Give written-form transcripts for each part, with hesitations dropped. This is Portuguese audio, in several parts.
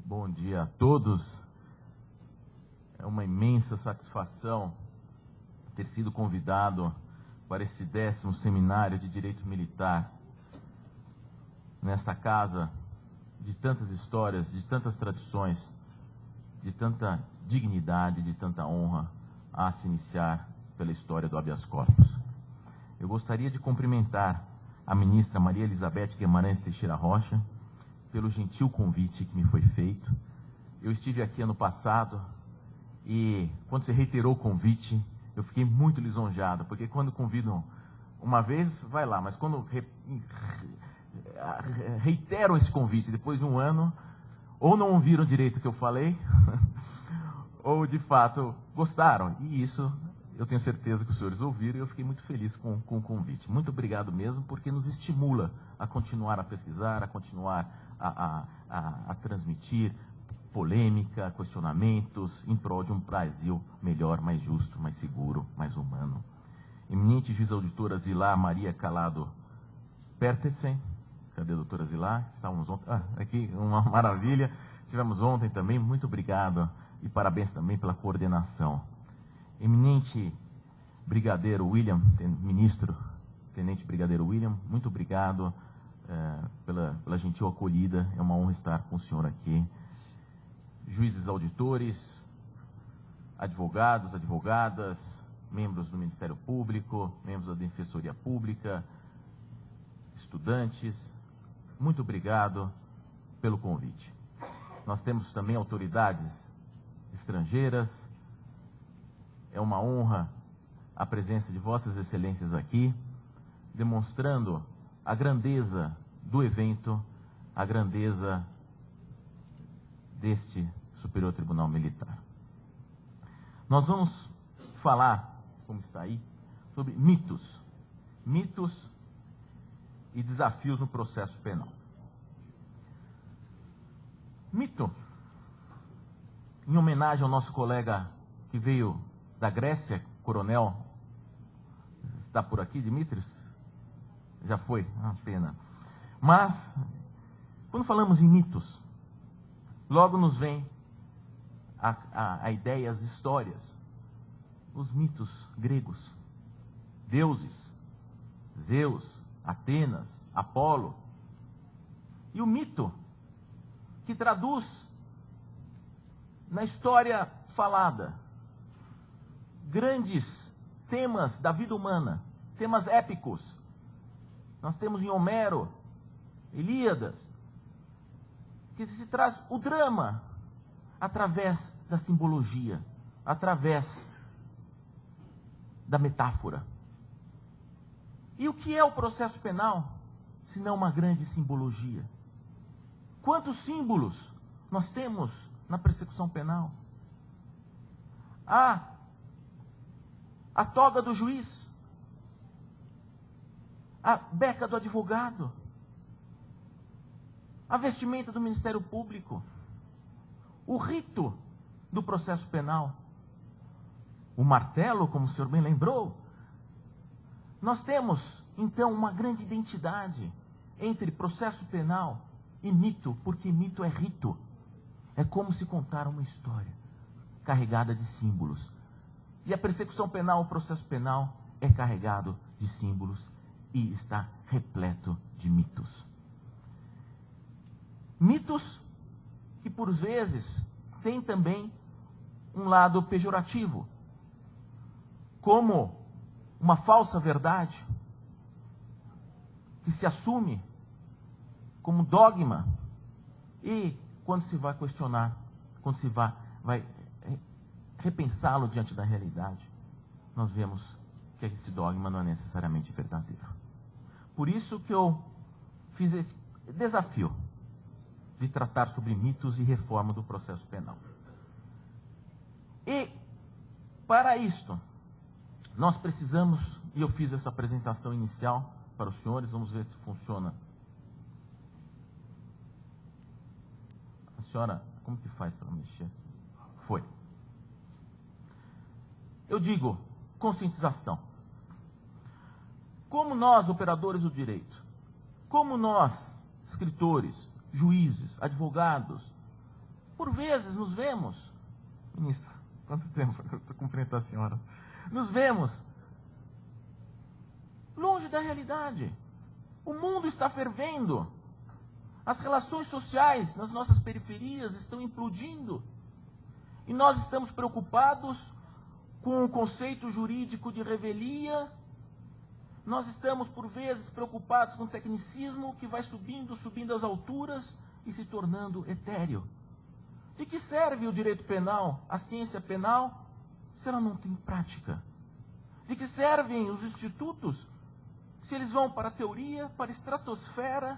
Bom dia a todos. É uma imensa satisfação ter sido convidado para esse 10º Seminário de Direito Militar, nesta casa de tantas histórias, de tantas tradições, de tanta dignidade, de tanta honra, a se iniciar pela história do habeas corpus. Eu gostaria de cumprimentar a ministra Maria Elizabeth Guimarães Teixeira Rocha pelo gentil convite que me foi feito. Eu estive aqui ano passado e, quando você reiterou o convite, eu fiquei muito lisonjeado, porque quando convidam uma vez, vai lá, mas quando reiteram esse convite depois de um ano, ou não ouviram direito o que eu falei, ou de fato gostaram. E isso eu tenho certeza que os senhores ouviram e eu fiquei muito feliz com o convite. Muito obrigado mesmo, porque nos estimula a continuar a pesquisar, a continuar a transmitir polêmica, questionamentos, em prol de um Brasil melhor, mais justo, mais seguro, mais humano. Eminente juíza auditora Zilá Maria Calado Pertesen. Cadê a doutora Zilá? Estávamos ontem. Aqui, uma maravilha. Estivemos ontem também. Muito obrigado e parabéns também pela coordenação. Eminente brigadeiro William, ministro, tenente brigadeiro William, muito obrigado pela gentil acolhida. É uma honra estar com o senhor aqui. Juízes auditores, advogados, advogadas, membros do Ministério Público, membros da Defensoria Pública, estudantes, muito obrigado pelo convite. Nós temos também autoridades estrangeiras. É uma honra a presença de vossas excelências aqui, demonstrando a grandeza do evento, a grandeza deste Superior Tribunal Militar. Nós vamos falar, como está aí, sobre mitos e desafios no processo penal. Mito, em homenagem ao nosso colega que veio da Grécia, coronel, está por aqui, Dimitris? Já foi, uma pena. Mas, quando falamos em mitos, logo nos vem a ideia, as histórias, os mitos gregos, deuses, Zeus, Atenas, Apolo. E o mito, que traduz na história falada grandes temas da vida humana, temas épicos. Nós temos em Homero, Ilíadas, que se traz o drama através da simbologia, através da metáfora. E o que é o processo penal, se não uma grande simbologia? Quantos símbolos nós temos na persecução penal? A toga do juiz, a beca do advogado, a vestimenta do Ministério Público, o rito do processo penal, o martelo, como o senhor bem lembrou. Nós temos, então, uma grande identidade entre processo penal e mito, porque mito é rito. É como se contar uma história carregada de símbolos. E a persecução penal, o processo penal, é carregado de símbolos e está repleto de mitos. Mitos que, por vezes, têm também um lado pejorativo, como uma falsa verdade que se assume como dogma e, quando se vai questionar, quando se vai repensá-lo diante da realidade, nós vemos que esse dogma não é necessariamente verdadeiro. Por isso que eu fiz esse desafio de tratar sobre mitos e reforma do processo penal. E, para isto, nós precisamos, e eu fiz essa apresentação inicial para os senhores, vamos ver se funciona. A senhora, como que faz para mexer? Foi. Eu digo, conscientização. Como nós, operadores do direito, como nós, escritores, juízes, advogados, Por vezes nos vemos, ministra, quanto tempo? Eu estou cumprimentando a senhora. Nos vemos longe da realidade. O mundo está fervendo. As relações sociais nas nossas periferias estão implodindo. E nós estamos preocupados com o conceito jurídico de revelia. Nós estamos, por vezes, preocupados com o tecnicismo que vai subindo às alturas e se tornando etéreo. De que serve o direito penal, a ciência penal, se ela não tem prática? De que servem os institutos, se eles vão para a teoria, para a estratosfera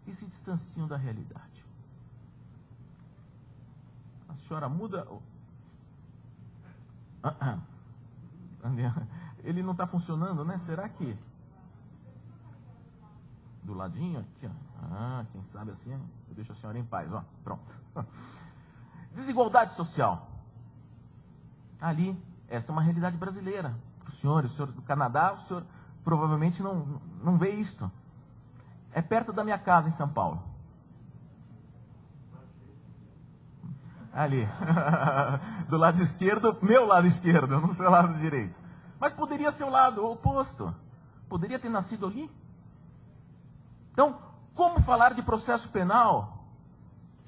e se distanciam da realidade? A senhora muda... Ele não está funcionando, né? Será que... Do ladinho aqui, ó. Quem sabe assim, eu deixo a senhora em paz, ó. Pronto. Desigualdade social. Ali, essa é uma realidade brasileira. Para o senhor do Canadá, o senhor provavelmente não vê isto. É perto da minha casa em São Paulo. Ali. Do lado esquerdo, meu lado esquerdo, não seu lado direito. Mas poderia ser o lado oposto. Poderia ter nascido ali. Então, como falar de processo penal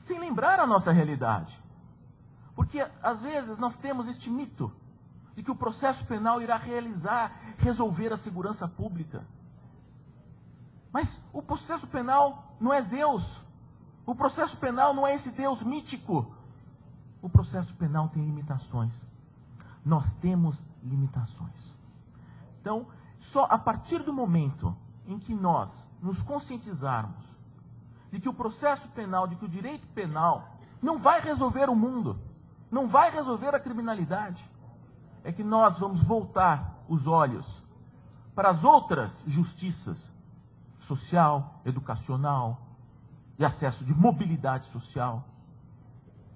sem lembrar a nossa realidade? Porque, às vezes, nós temos este mito de que o processo penal irá resolver a segurança pública. Mas o processo penal não é Zeus. O processo penal não é esse Deus mítico. O processo penal tem limitações. Nós temos limitações. Então, só a partir do momento em que nós nos conscientizarmos de que o processo penal, de que o direito penal não vai resolver o mundo, não vai resolver a criminalidade, é que nós vamos voltar os olhos para as outras justiças, social, educacional, de acesso de mobilidade social.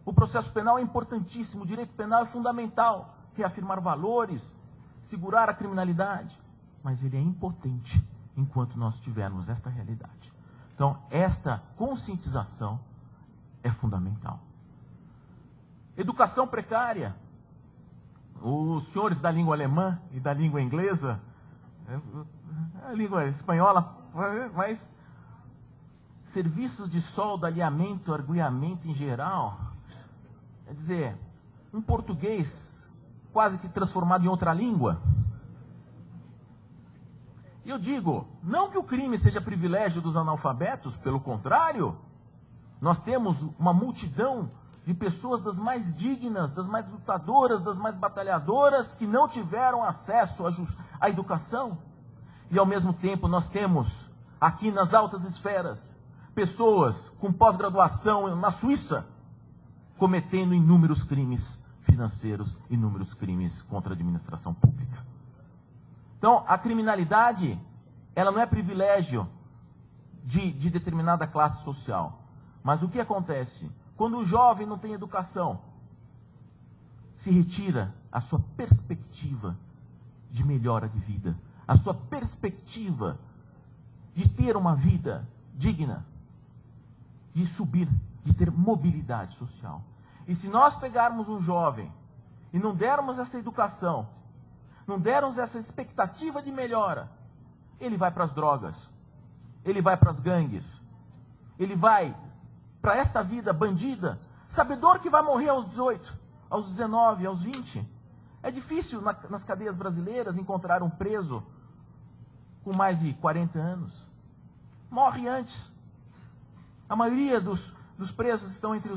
O processo penal é importantíssimo, o direito penal é fundamental, reafirmar valores, segurar a criminalidade, mas ele é impotente enquanto nós tivermos esta realidade. Então, esta conscientização é fundamental. Educação precária. Os senhores da língua alemã e da língua inglesa, a língua espanhola, mas serviços de solda, alinhamento, arguiamento em geral, quer dizer, um português quase que transformado em outra língua. E eu digo, não que o crime seja privilégio dos analfabetos, pelo contrário, nós temos uma multidão de pessoas das mais dignas, das mais lutadoras, das mais batalhadoras, que não tiveram acesso à educação. E ao mesmo tempo nós temos, aqui nas altas esferas, pessoas com pós-graduação na Suíça, cometendo inúmeros crimes financeiros, inúmeros crimes contra a administração pública. Então, a criminalidade, ela não é privilégio de determinada classe social. Mas o que acontece? Quando o jovem não tem educação, se retira a sua perspectiva de melhora de vida, a sua perspectiva de ter uma vida digna, de subir, de ter mobilidade social. E se nós pegarmos um jovem e não dermos essa educação, não dermos essa expectativa de melhora, ele vai para as drogas, ele vai para as gangues, ele vai para essa vida bandida, sabedor que vai morrer aos 18, aos 19, aos 20. É difícil nas cadeias brasileiras encontrar um preso com mais de 40 anos. Morre antes. A maioria dos presos estão entre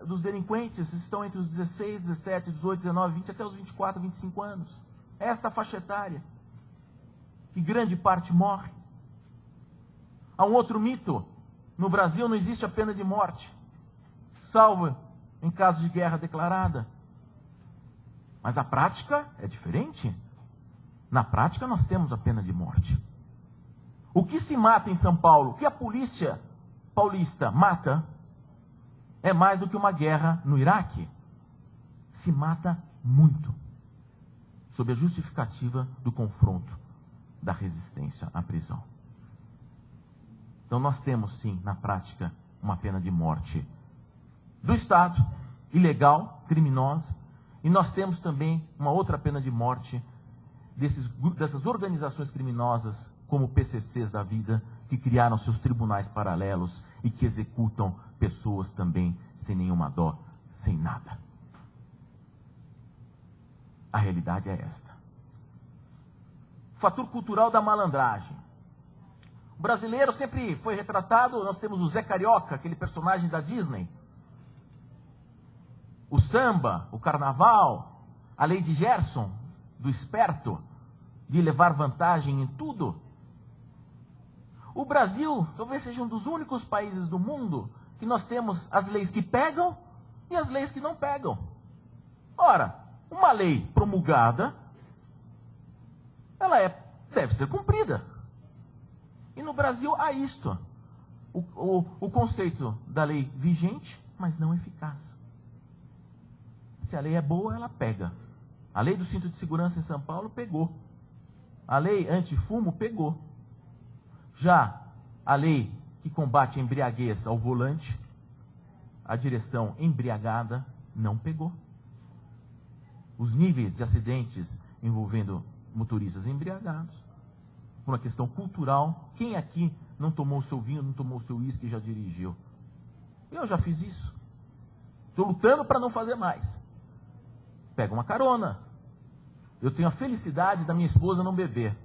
dos delinquentes estão entre os 16, 17, 18, 19, 20, até os 24, 25 anos. Esta faixa etária. E grande parte morre. Há um outro mito. No Brasil não existe a pena de morte, salvo em caso de guerra declarada. Mas a prática é diferente. Na prática nós temos a pena de morte. O que se mata em São Paulo, o que a polícia paulista mata, é mais do que uma guerra no Iraque. Se mata muito, sob a justificativa do confronto, da resistência à prisão. Então nós temos sim, na prática, uma pena de morte do Estado, ilegal, criminosa, e nós temos também uma outra pena de morte dessas organizações criminosas, como PCCs da vida, que criaram seus tribunais paralelos e que executam pessoas também sem nenhuma dó, sem nada. A realidade é esta. Fator cultural da malandragem. O brasileiro sempre foi retratado, nós temos o Zé Carioca, aquele personagem da Disney. O samba, o carnaval, a Lady Gerson, do esperto, de levar vantagem em tudo. O Brasil talvez seja um dos únicos países do mundo que nós temos as leis que pegam e as leis que não pegam. Ora, uma lei promulgada, ela deve ser cumprida. E no Brasil há isto. O conceito da lei vigente, mas não eficaz. Se a lei é boa, ela pega. A lei do cinto de segurança em São Paulo pegou. A lei anti-fumo pegou. Já a lei que combate a embriaguez ao volante, a direção embriagada, não pegou. Os níveis de acidentes envolvendo motoristas embriagados, por uma questão cultural, quem aqui não tomou o seu vinho, não tomou o seu uísque e já dirigiu? Eu já fiz isso. Estou lutando para não fazer mais. Pega uma carona. Eu tenho a felicidade da minha esposa não beber.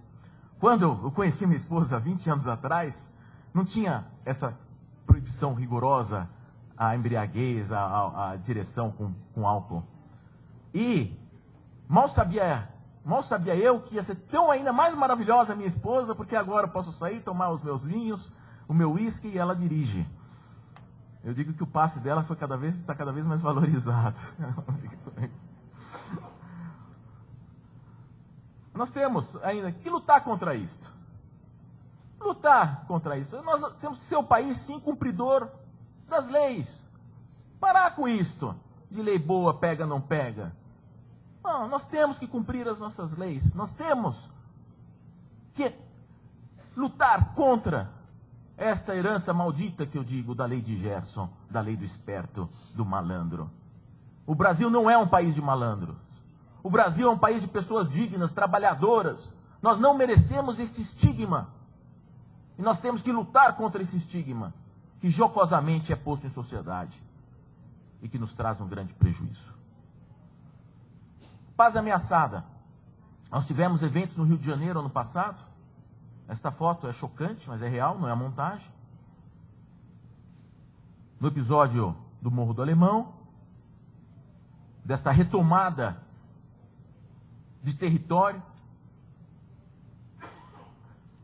Quando eu conheci minha esposa há 20 anos atrás, não tinha essa proibição rigorosa à embriaguez, à direção com álcool. E mal sabia eu que ia ser tão ainda mais maravilhosa a minha esposa, porque agora eu posso sair, tomar os meus vinhos, o meu uísque e ela dirige. Eu digo que o passe dela está cada vez mais valorizado. Nós temos ainda que lutar contra isto. Lutar contra isso. Nós temos que ser o país, sim, cumpridor das leis. Parar com isto. De lei boa, pega, não pega. Não, nós temos que cumprir as nossas leis. Nós temos que lutar contra esta herança maldita que eu digo da lei de Gerson, da lei do esperto, do malandro. O Brasil não é um país de malandros. O Brasil é um país de pessoas dignas, trabalhadoras. Nós não merecemos esse estigma. E nós temos que lutar contra esse estigma, que jocosamente é posto em sociedade e que nos traz um grande prejuízo. Paz ameaçada. Nós tivemos eventos no Rio de Janeiro ano passado. Esta foto é chocante, mas é real, não é a montagem. No episódio do Morro do Alemão, desta retomada de território.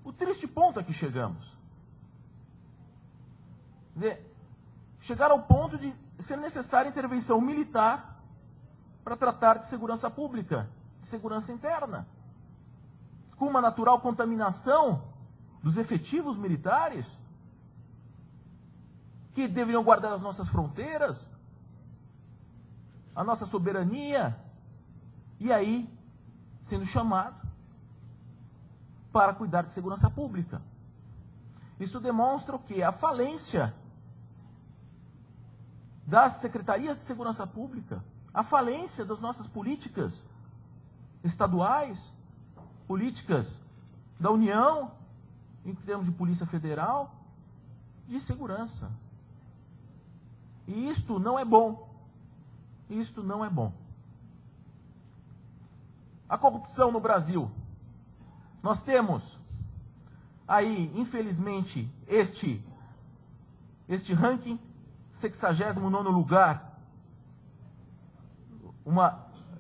O triste ponto a que chegamos. Chegar ao ponto de ser necessária intervenção militar para tratar de segurança pública, de segurança interna. Com uma natural contaminação dos efetivos militares que deveriam guardar as nossas fronteiras, a nossa soberania, e aí sendo chamado para cuidar de segurança pública. Isso demonstra o quê? A falência das secretarias de segurança pública, a falência das nossas políticas estaduais, políticas da União, em termos de Polícia Federal, de segurança. E isto não é bom. Isto não é bom. A corrupção no Brasil. Nós temos aí, infelizmente, este ranking, 69º lugar,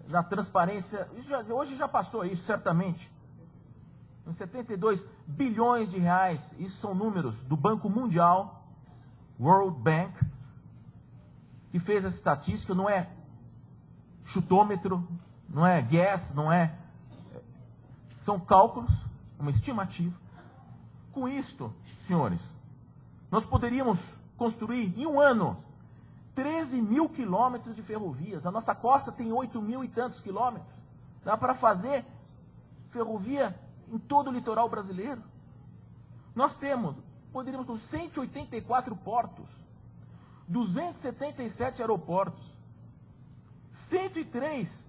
na transparência, hoje já passou isso, certamente, 72 bilhões de reais, isso são números do Banco Mundial, World Bank, que fez essa estatística, não é chutômetro, não é guess, não é... São cálculos, uma estimativa. Com isto, senhores, nós poderíamos construir em um ano 13 mil quilômetros de ferrovias. A nossa costa tem 8 mil e tantos quilômetros. Dá para fazer ferrovia em todo o litoral brasileiro. Nós poderíamos com 184 portos. 277 aeroportos, 103%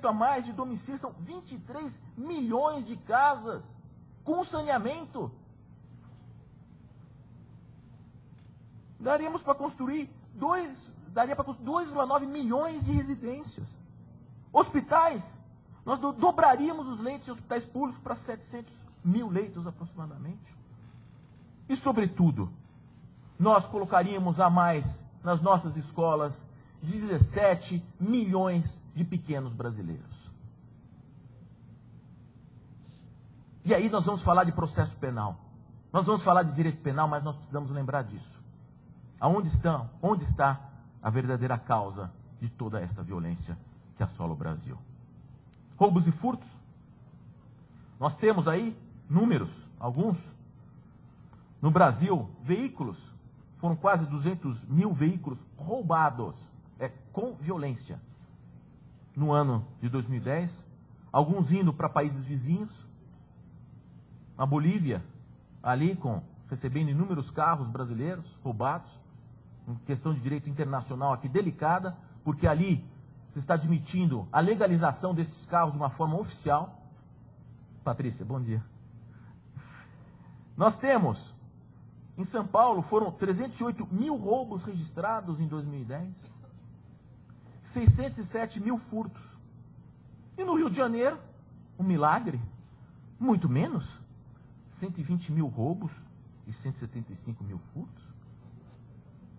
a mais de domicílios, são 23 milhões de casas com saneamento. Daríamos para construir 2,9 milhões de residências. Hospitais, nós dobraríamos os leitos de hospitais públicos para 700 mil leitos aproximadamente. E, sobretudo, nós colocaríamos a mais nas nossas escolas 17 milhões de pequenos brasileiros. E aí nós vamos falar de processo penal. Nós vamos falar de direito penal, mas nós precisamos lembrar disso. Onde está a verdadeira causa de toda esta violência que assola o Brasil? Roubos e furtos. Nós temos aí números, alguns. No Brasil, veículos, foram quase 200 mil veículos roubados, com violência. No ano de 2010, alguns indo para países vizinhos. A Bolívia, ali recebendo inúmeros carros brasileiros roubados. Uma questão de direito internacional aqui delicada, porque ali se está admitindo a legalização desses carros de uma forma oficial. Patrícia, bom dia. Nós temos, em São Paulo, foram 308 mil roubos registrados em 2010, 607 mil furtos. E no Rio de Janeiro, um milagre, muito menos, 120 mil roubos e 175 mil furtos.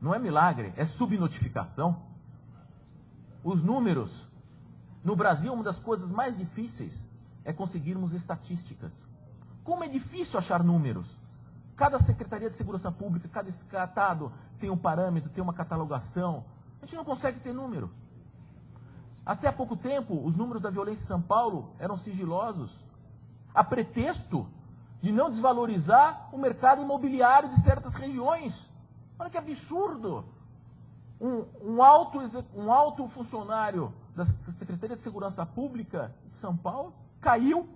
Não é milagre, é subnotificação. Os números, no Brasil, uma das coisas mais difíceis é conseguirmos estatísticas. Como é difícil achar números. Cada Secretaria de Segurança Pública, cada estado tem um parâmetro, tem uma catalogação. A gente não consegue ter número. Até há pouco tempo, os números da violência em São Paulo eram sigilosos, a pretexto de não desvalorizar o mercado imobiliário de certas regiões. Olha que absurdo! Um alto funcionário da Secretaria de Segurança Pública de São Paulo caiu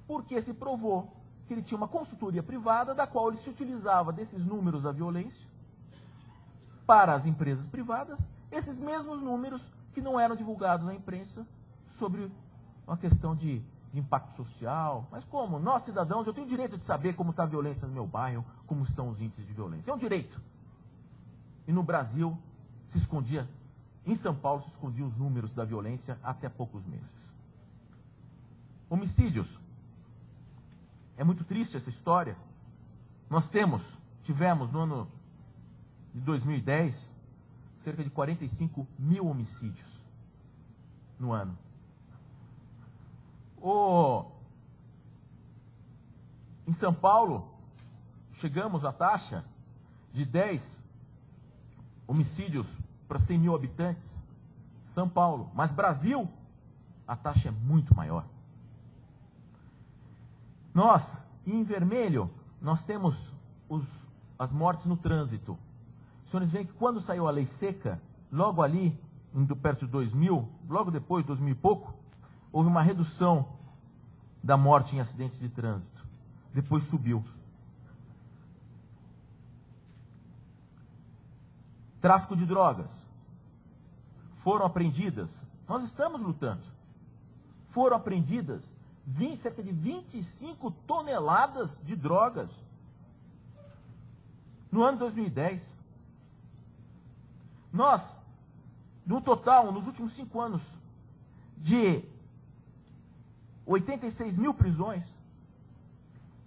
porque se provou que ele tinha uma consultoria privada da qual ele se utilizava desses números da violência para as empresas privadas, esses mesmos números que não eram divulgados na imprensa sobre uma questão de impacto social. Mas como? Nós, cidadãos, eu tenho o direito de saber como está a violência no meu bairro, como estão os índices de violência. É um direito. E no Brasil, em São Paulo, se escondiam os números da violência até poucos meses. Homicídios. É muito triste essa história. Nós tivemos no ano de 2010, cerca de 45 mil homicídios no ano. Em São Paulo, chegamos à taxa de 10 homicídios para 100 mil habitantes. São Paulo. Mas Brasil, a taxa é muito maior. Nós, em vermelho, nós temos as mortes no trânsito. Os senhores veem que quando saiu a lei seca, logo ali, indo perto de 2000, logo depois, 2000 e pouco, houve uma redução da morte em acidentes de trânsito. Depois subiu. Tráfico de drogas. Foram apreendidas. Nós estamos lutando. Foram apreendidas cerca de 25 toneladas de drogas no ano de 2010. Nós, no total, nos últimos 5 anos, de 86 mil prisões,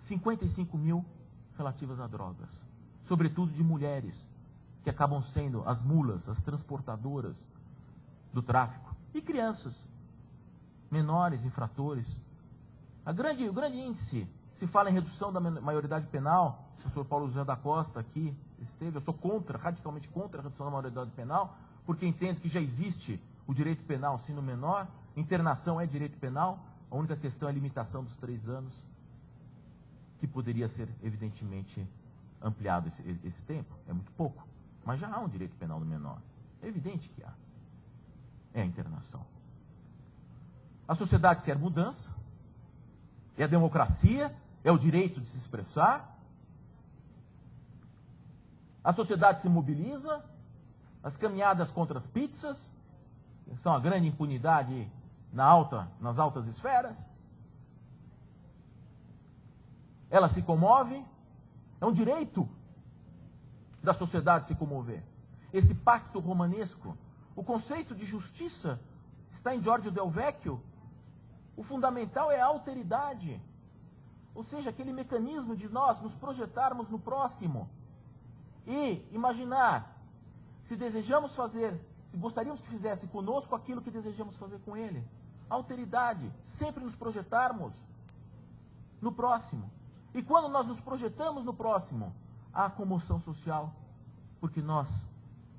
55 mil relativas a drogas, sobretudo de mulheres, que acabam sendo as mulas, as transportadoras do tráfico, e crianças, menores infratores. O grande índice, se fala em redução da maioridade penal, o professor Paulo José da Costa aqui esteve, eu sou radicalmente contra a redução da maioridade penal, porque entendo que já existe o direito penal sendo menor, internação é direito penal, a única questão é a limitação dos 3 anos, que poderia ser, evidentemente, ampliado esse tempo, é muito pouco, mas já há um direito penal do menor, é evidente que há, é a internação. A sociedade quer mudança, é a democracia, é o direito de se expressar, A sociedade se mobiliza, as caminhadas contra as pizzas, que são a grande impunidade nas altas esferas. Ela se comove, é um direito da sociedade se comover. Esse pacto romanesco, o conceito de justiça está em Giorgio Del Vecchio. O fundamental é a alteridade, ou seja, aquele mecanismo de nós nos projetarmos no próximo e imaginar se desejamos fazer, se gostaríamos que fizesse conosco aquilo que desejamos fazer com ele. Alteridade, sempre nos projetarmos no próximo. E quando nós nos projetamos no próximo, há comoção social, porque nós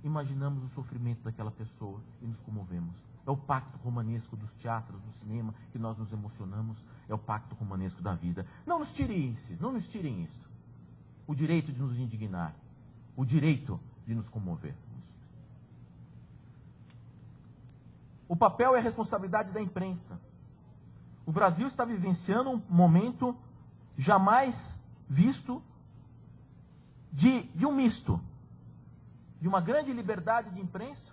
imaginamos o sofrimento daquela pessoa e nos comovemos. É o pacto romanesco dos teatros, do cinema, que nós nos emocionamos. É o pacto romanesco da vida. Não nos tirem isso, não nos tirem isso. O direito de nos indignar, o direito de nos comover. O papel e a responsabilidade da imprensa. O Brasil está vivenciando um momento jamais visto de um misto, de uma grande liberdade de imprensa,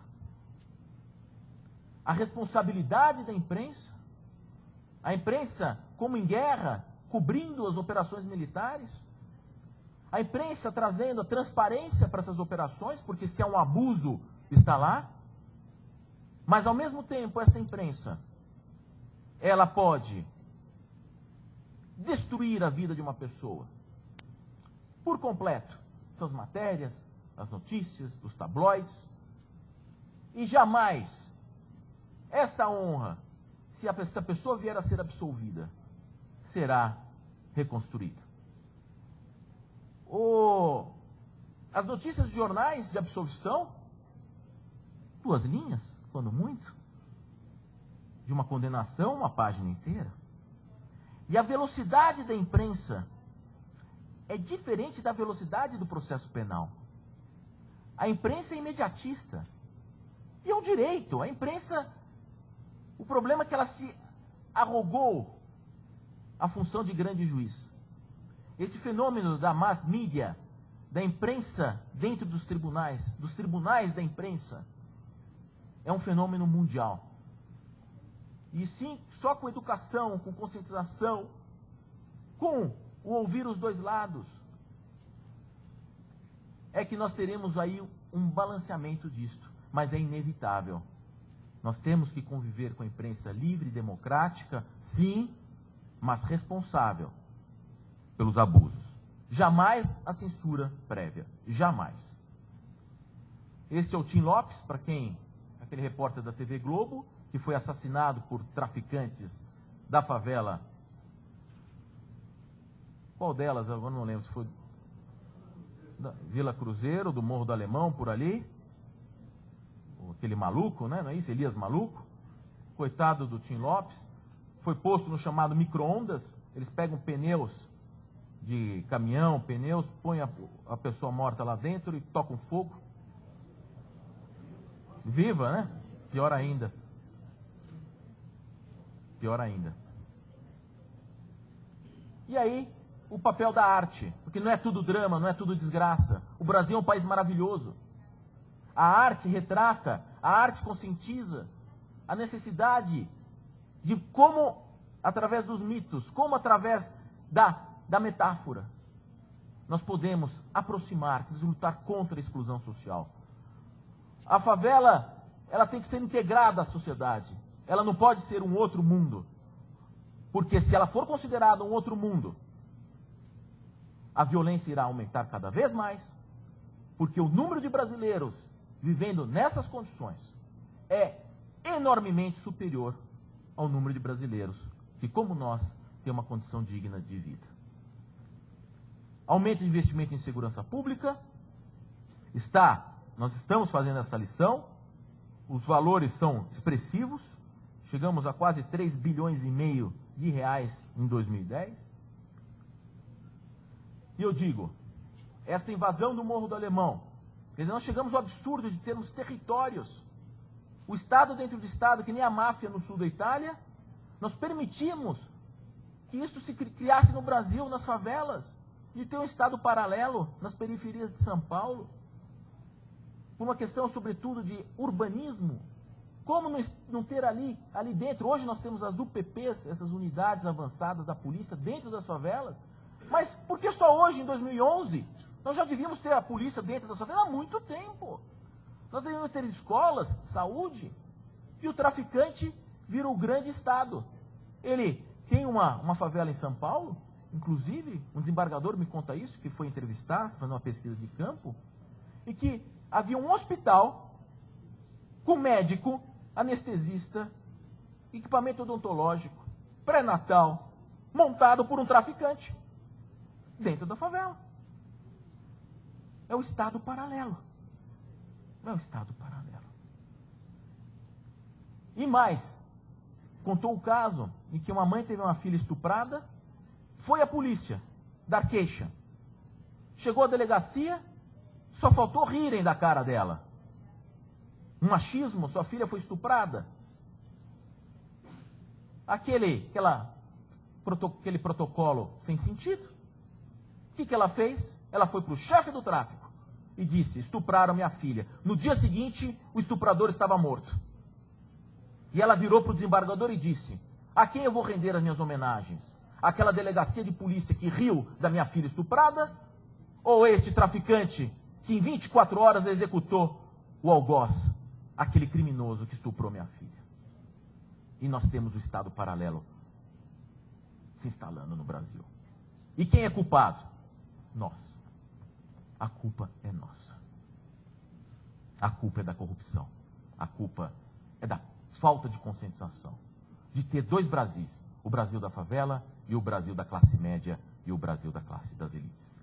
a responsabilidade da imprensa, a imprensa como em guerra, cobrindo as operações militares, a imprensa trazendo a transparência para essas operações, porque se há um abuso, está lá. Mas ao mesmo tempo, esta imprensa, ela pode destruir a vida de uma pessoa por completo. Essas matérias, as notícias, os tabloides. E jamais esta honra, se a pessoa vier a ser absolvida, será reconstruída. As notícias de jornais de absolvição, 2 linhas, quando muito. De uma condenação, uma página inteira. E a velocidade da imprensa é diferente da velocidade do processo penal. A imprensa é imediatista. E é um direito. A imprensa, o problema é que ela se arrogou a função de grande juiz. Esse fenômeno da mass media, da imprensa dentro dos tribunais da imprensa, é um fenômeno mundial. E sim, só com educação, com conscientização, com o ouvir os dois lados, é que nós teremos aí um balanceamento disto. Mas é inevitável. Nós temos que conviver com a imprensa livre e democrática, sim, mas responsável pelos abusos. Jamais a censura prévia. Jamais. Este é o Tim Lopes, para quem... aquele repórter da TV Globo, que foi assassinado por traficantes da favela. Qual delas? Agora não lembro se foi da Vila Cruzeiro, do Morro do Alemão, por ali. Aquele maluco, né? Não é isso? Elias Maluco. Coitado do Tim Lopes. Foi posto no chamado micro-ondas. Eles pegam pneus de caminhão, põem a pessoa morta lá dentro e tocam fogo. Viva, né? Pior ainda. Pior ainda. E aí, o papel da arte. Porque não é tudo drama, não é tudo desgraça. O Brasil é um país maravilhoso. A arte retrata, a arte conscientiza a necessidade de como, através dos mitos, como através da metáfora, nós podemos aproximar, lutar contra a exclusão social. A favela, ela tem que ser integrada à sociedade. Ela não pode ser um outro mundo. Porque se ela for considerada um outro mundo, a violência irá aumentar cada vez mais, porque o número de brasileiros vivendo nessas condições é enormemente superior ao número de brasileiros que, como nós, tem uma condição digna de vida. Aumento de investimento em segurança pública. Nós estamos fazendo essa lição. Os valores são expressivos. Chegamos a quase 3 bilhões e meio de reais em 2010. E eu digo, essa invasão do Morro do Alemão, quer dizer, nós chegamos ao absurdo de termos territórios, o Estado dentro do Estado, que nem a máfia no sul da Itália. Nós permitimos que isso se criasse no Brasil, nas favelas, de ter um Estado paralelo nas periferias de São Paulo. por uma questão, sobretudo, de urbanismo. Como não ter ali dentro? Hoje nós temos as UPPs, essas unidades avançadas da polícia, dentro das favelas. Mas por que só hoje, em 2011? Nós já devíamos ter a polícia dentro das favelas há muito tempo. Nós devíamos ter escolas, saúde. E o traficante vira o grande Estado. Ele tem uma favela em São Paulo, inclusive, um desembargador me conta isso, que foi entrevistar, fazendo uma pesquisa de campo, e que havia um hospital com médico, anestesista, equipamento odontológico, pré-natal, montado por um traficante, dentro da favela. É o Estado paralelo. É o Estado paralelo. E mais, contou o caso em que uma mãe teve uma filha estuprada, foi à polícia dar queixa. Chegou à delegacia, só faltou rirem da cara dela. Um machismo, sua filha foi estuprada. Aquele protocolo sem sentido. O que ela fez? Ela foi para o chefe do tráfico e disse: estupraram minha filha. No dia seguinte, o estuprador estava morto. E ela virou para o desembargador e disse: a quem eu vou render as minhas homenagens? Aquela delegacia de polícia que riu da minha filha estuprada? Ou esse traficante que em 24 horas executou o algoz, aquele criminoso que estuprou minha filha? E nós temos o Estado paralelo se instalando no Brasil. E quem é culpado? Nós. A culpa é nossa. A culpa é da corrupção. A culpa é da falta de conscientização. De ter dois Brasis. O Brasil da favela e o Brasil da classe média e o Brasil da classe das elites.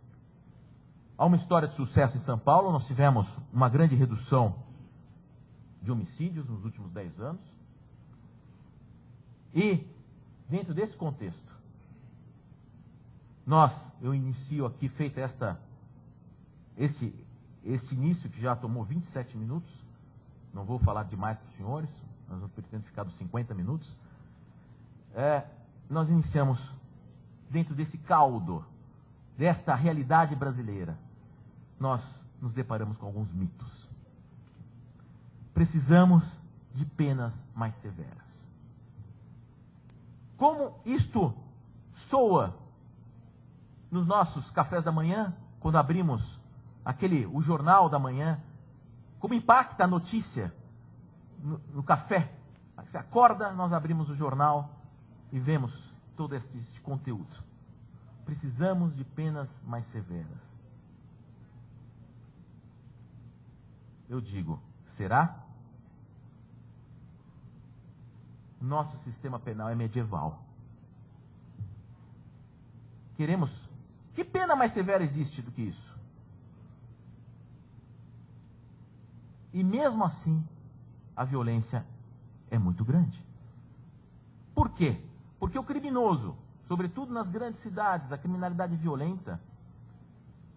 Há uma história de sucesso em São Paulo. Nós tivemos uma grande redução de homicídios nos últimos 10 anos. E, dentro desse contexto, eu inicio aqui, feito esse início que já tomou 27 minutos, não vou falar demais para os senhores, nós vamos pretendo ficar dos 50 minutos, nós iniciamos, dentro desse caldo, desta realidade brasileira, nós nos deparamos com alguns mitos. Precisamos de penas mais severas. Como isto soa nos nossos cafés da manhã, quando abrimos o jornal da manhã, como impacta a notícia no café. Você acorda, nós abrimos o jornal e vemos todo este conteúdo. Precisamos de penas mais severas. Eu digo, será? Nosso sistema penal é medieval. Queremos... Que pena mais severa existe do que isso? E mesmo assim, a violência é muito grande. Por quê? Porque o criminoso, sobretudo nas grandes cidades, a criminalidade violenta,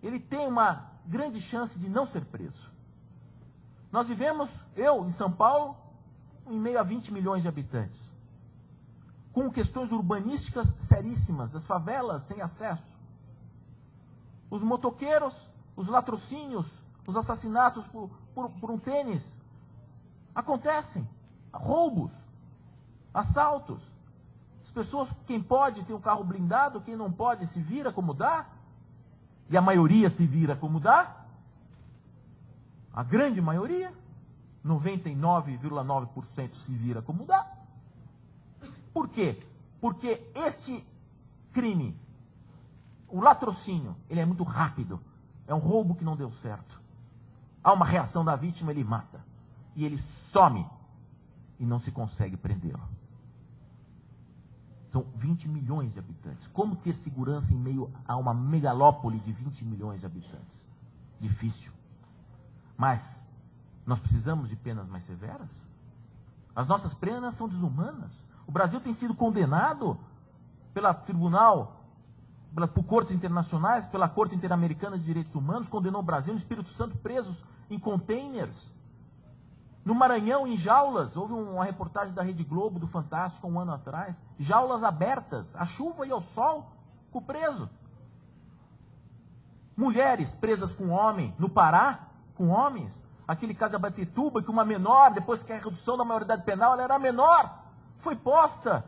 ele tem uma grande chance de não ser preso. Nós vivemos, em São Paulo, em meio a 20 milhões de habitantes, com questões urbanísticas seríssimas, das favelas sem acesso. Os motoqueiros, os latrocínios, os assassinatos por um tênis acontecem. Roubos, assaltos. As pessoas, quem pode tem um carro blindado, quem não pode se vira como dá. E a maioria se vira como dá. A grande maioria, 99,9% se vira como dá. Por quê? Porque este crime, o latrocínio, ele é muito rápido. É um roubo que não deu certo. Há uma reação da vítima, ele mata. E ele some. E não se consegue prendê-lo. São 20 milhões de habitantes. Como ter segurança em meio a uma megalópole de 20 milhões de habitantes? Difícil. Mas nós precisamos de penas mais severas? As nossas penas são desumanas. O Brasil tem sido condenado por cortes internacionais, pela Corte Interamericana de Direitos Humanos, condenou o Brasil, no Espírito Santo, presos em containers. No Maranhão, em jaulas, houve uma reportagem da Rede Globo, do Fantástico, um ano atrás, jaulas abertas, à chuva e ao sol, com o preso. Mulheres presas com homem, no Pará, com homens. aquele caso de Abatetuba, que uma menor, depois que a redução da maioridade penal, ela era menor, foi posta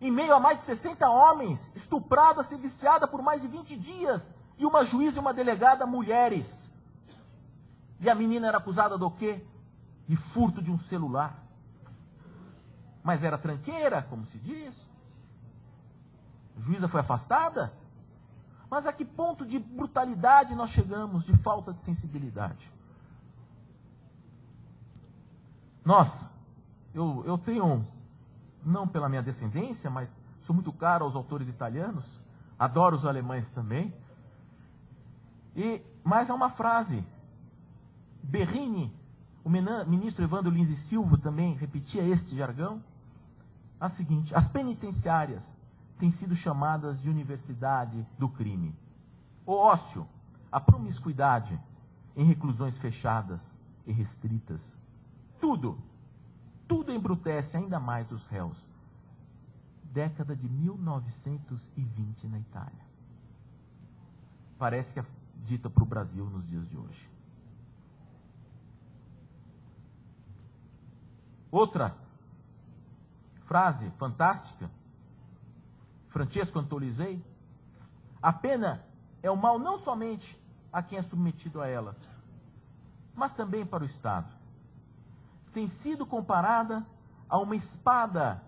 em meio a mais de 60 homens, estuprada, se viciada por mais de 20 dias, e uma juíza e uma delegada mulheres. E a menina era acusada do quê? De furto de um celular. Mas era tranqueira, como se diz. A juíza foi afastada. Mas a que ponto de brutalidade nós chegamos, de falta de sensibilidade? Eu tenho, não pela minha descendência, mas sou muito caro aos autores italianos, adoro os alemães também. Mas há uma frase, Berrini, o ministro Evandro Lins e Silva também repetia este jargão, a seguinte: as penitenciárias têm sido chamadas de universidade do crime. O ócio, a promiscuidade em reclusões fechadas e restritas, tudo embrutece ainda mais os réus. Década de 1920 na Itália. Parece que é dita para o Brasil nos dias de hoje. Outra frase fantástica, Francesco Antolisei: a pena é o mal não somente a quem é submetido a ela, mas também para o Estado. Tem sido comparada a uma espada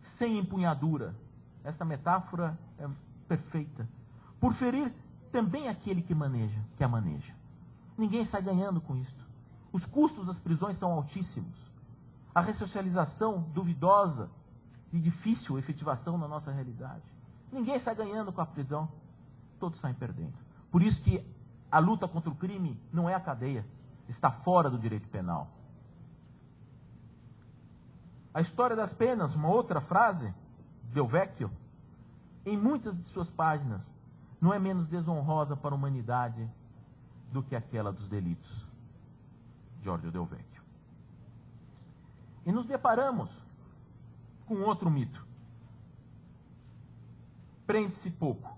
sem empunhadura. Esta metáfora é perfeita. Por ferir também aquele que a maneja. Ninguém sai ganhando com isto. Os custos das prisões são altíssimos. A ressocialização duvidosa e difícil efetivação na nossa realidade. Ninguém sai ganhando com a prisão. Todos saem perdendo. Por isso que a luta contra o crime não é a cadeia. Está fora do direito penal. A história das penas, uma outra frase, Del Vecchio, em muitas de suas páginas, não é menos desonrosa para a humanidade do que aquela dos delitos. Giorgio Del Vecchio. E nos deparamos com outro mito. Prende-se pouco.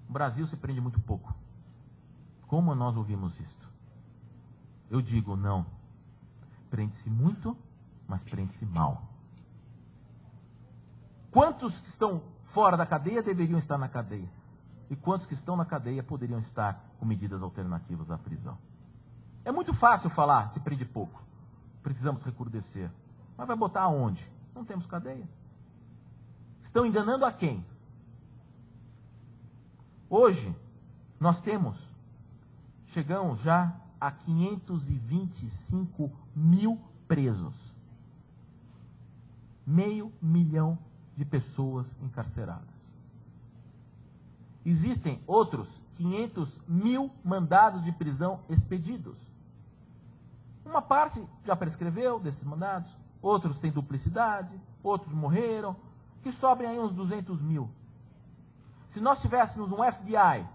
O Brasil se prende muito pouco. Como nós ouvimos isto? Eu digo, não. Prende-se muito, mas prende-se mal. Quantos que estão fora da cadeia deveriam estar na cadeia? E quantos que estão na cadeia poderiam estar com medidas alternativas à prisão? É muito fácil falar, se prende pouco. Precisamos recrudescer. Mas vai botar aonde? Não temos cadeia. Estão enganando a quem? Hoje, nós chegamos já a 525 mil presos. 500 mil de pessoas encarceradas. Existem outros 500 mil mandados de prisão expedidos. Uma parte já prescreveu desses mandados, outros têm duplicidade, outros morreram, que sobrem aí uns 200 mil. Se nós tivéssemos um FBI,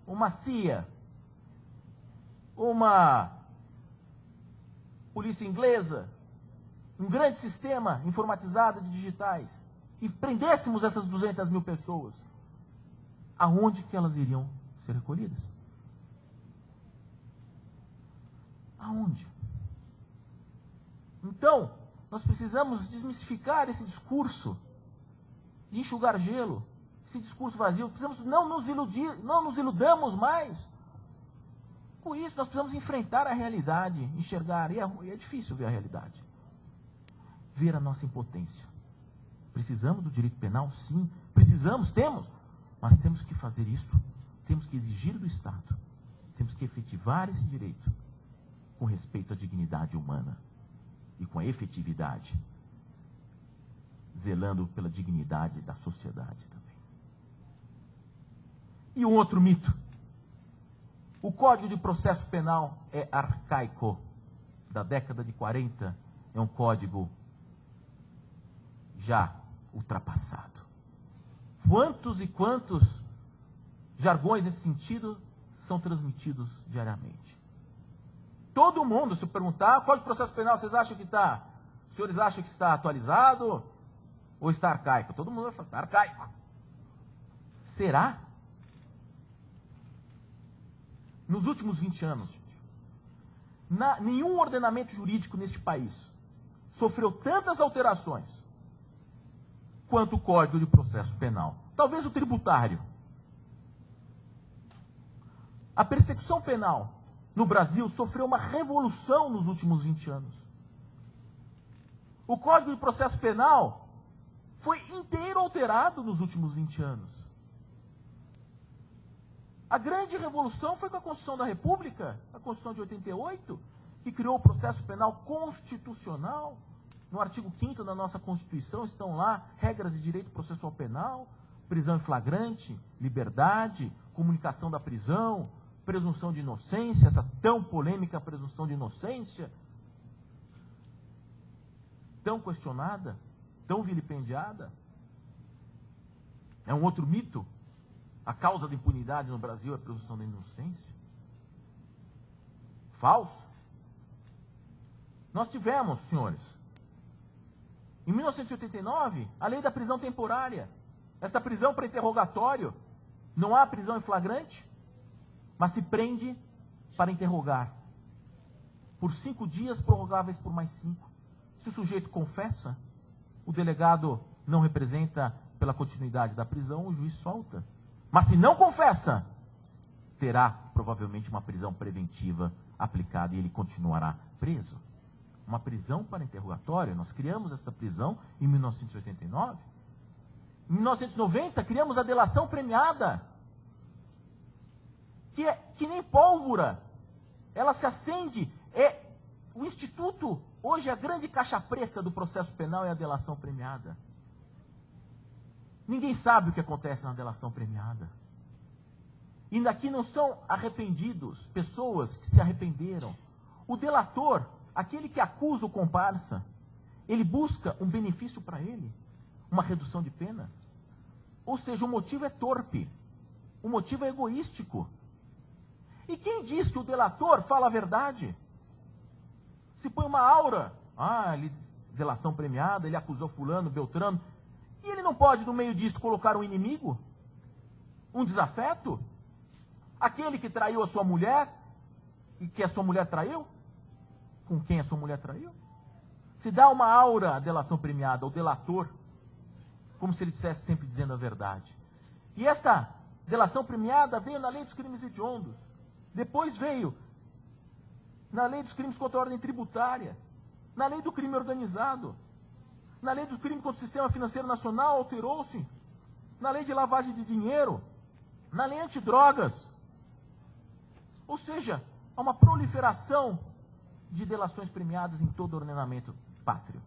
uma CIA, uma polícia inglesa, um grande sistema informatizado de digitais, e prendêssemos essas 200 mil pessoas, aonde que elas iriam ser recolhidas? Aonde? Então, nós precisamos desmistificar esse discurso de enxugar gelo, esse discurso vazio. Precisamos não nos iludir, não nos iludamos mais. Com isso, nós precisamos enfrentar a realidade, enxergar, e é difícil ver a realidade. Ver a nossa impotência. Precisamos do direito penal? Sim. Temos. Mas temos que fazer isso. Temos que exigir do Estado. Temos que efetivar esse direito com respeito à dignidade humana e com a efetividade, zelando pela dignidade da sociedade também. E um outro mito. O Código de Processo Penal é arcaico, da década de 40, é um código já ultrapassado. Quantos e quantos jargões nesse sentido são transmitidos diariamente? Todo mundo, se perguntar, Código de Processo Penal, vocês acham que está, os senhores acham que está atualizado ou está arcaico? Todo mundo vai falar, está arcaico. Será? nos últimos 20 anos, nenhum ordenamento jurídico neste país sofreu tantas alterações quanto o Código de Processo Penal. Talvez o tributário. A persecução penal no Brasil sofreu uma revolução nos últimos 20 anos. O Código de Processo Penal foi inteiro alterado nos últimos 20 anos. A grande revolução foi com a Constituição da República, a Constituição de 88, que criou o processo penal constitucional. No artigo 5º da nossa Constituição estão lá regras de direito processual penal, prisão em flagrante, liberdade, comunicação da prisão, presunção de inocência, essa tão polêmica presunção de inocência, tão questionada, tão vilipendiada. É um outro mito. A causa da impunidade no Brasil é a presunção da inocência. Falso. Nós tivemos, senhores, em 1989, a lei da prisão temporária. Esta prisão para interrogatório, não há prisão em flagrante, mas se prende para interrogar. Por 5 dias, prorrogáveis por mais 5. Se o sujeito confessa, o delegado não representa pela continuidade da prisão, o juiz solta. Mas se não confessa, terá provavelmente uma prisão preventiva aplicada e ele continuará preso. Uma prisão para interrogatório. Nós criamos esta prisão em 1989. Em 1990, criamos a delação premiada, que é que nem pólvora. Ela se acende. O Instituto, hoje, a grande caixa preta do processo penal é a delação premiada. Ninguém sabe o que acontece na delação premiada. E daqui não são arrependidos, pessoas que se arrependeram. O delator, aquele que acusa o comparsa, ele busca um benefício para ele, uma redução de pena. Ou seja, o motivo é torpe, o motivo é egoístico. E quem diz que o delator fala a verdade? Se põe uma aura, delação premiada, ele acusou fulano, beltrano, e ele não pode, no meio disso, colocar um inimigo? Um desafeto? Aquele que traiu a sua mulher, e que a sua mulher traiu? Com quem a sua mulher traiu? Se dá uma aura à delação premiada, ao delator, como se ele estivesse sempre dizendo a verdade. E esta delação premiada veio na lei dos crimes hediondos. Depois veio na lei dos crimes contra a ordem tributária, na lei do crime organizado, na lei do crime contra o sistema financeiro nacional, alterou-se, na lei de lavagem de dinheiro, na lei antidrogas. Ou seja, há uma proliferação de delações premiadas em todo o ordenamento pátrio.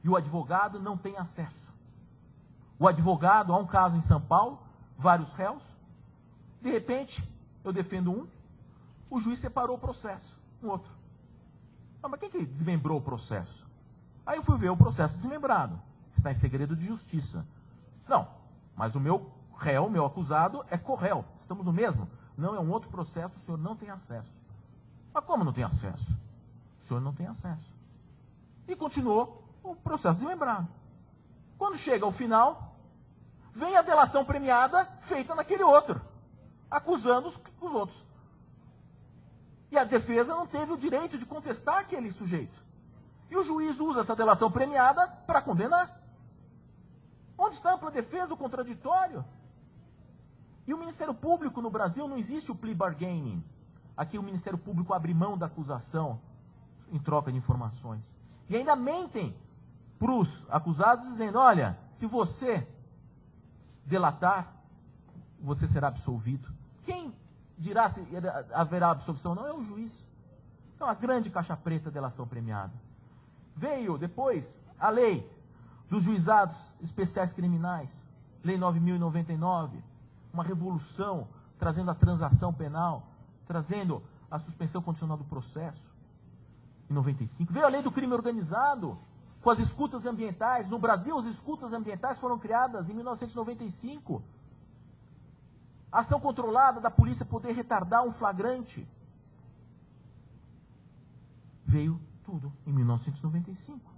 E o advogado não tem acesso. O advogado, há um caso em São Paulo, vários réus, de repente, eu defendo um, o juiz separou o processo, um outro. Mas quem que desmembrou o processo? Aí eu fui ver o processo desmembrado, está em segredo de justiça. Não, mas o meu réu, o meu acusado, é corréu. Estamos no mesmo? Não, é um outro processo, o senhor não tem acesso. Mas como não tem acesso? O senhor não tem acesso. E continuou o processo desmembrado. Quando chega ao final, vem a delação premiada feita naquele outro, acusando os outros. E a defesa não teve o direito de contestar aquele sujeito. E o juiz usa essa delação premiada para condenar. Onde está a ampla defesa, o contraditório? E o Ministério Público no Brasil não existe o plea bargaining. Aqui o Ministério Público abre mão da acusação em troca de informações. E ainda mentem para os acusados dizendo, olha, se você delatar, você será absolvido. Quem dirá se haverá absolvição? Não é o juiz. Então, a grande caixa preta, delação premiada. Veio depois a lei dos juizados especiais criminais, lei 9.099, uma revolução, trazendo a transação penal, trazendo a suspensão condicional do processo, em 95. Veio a lei do crime organizado, com as escutas ambientais. No Brasil, as escutas ambientais foram criadas em 1995. A ação controlada da polícia poder retardar um flagrante. Veio tudo em 1995.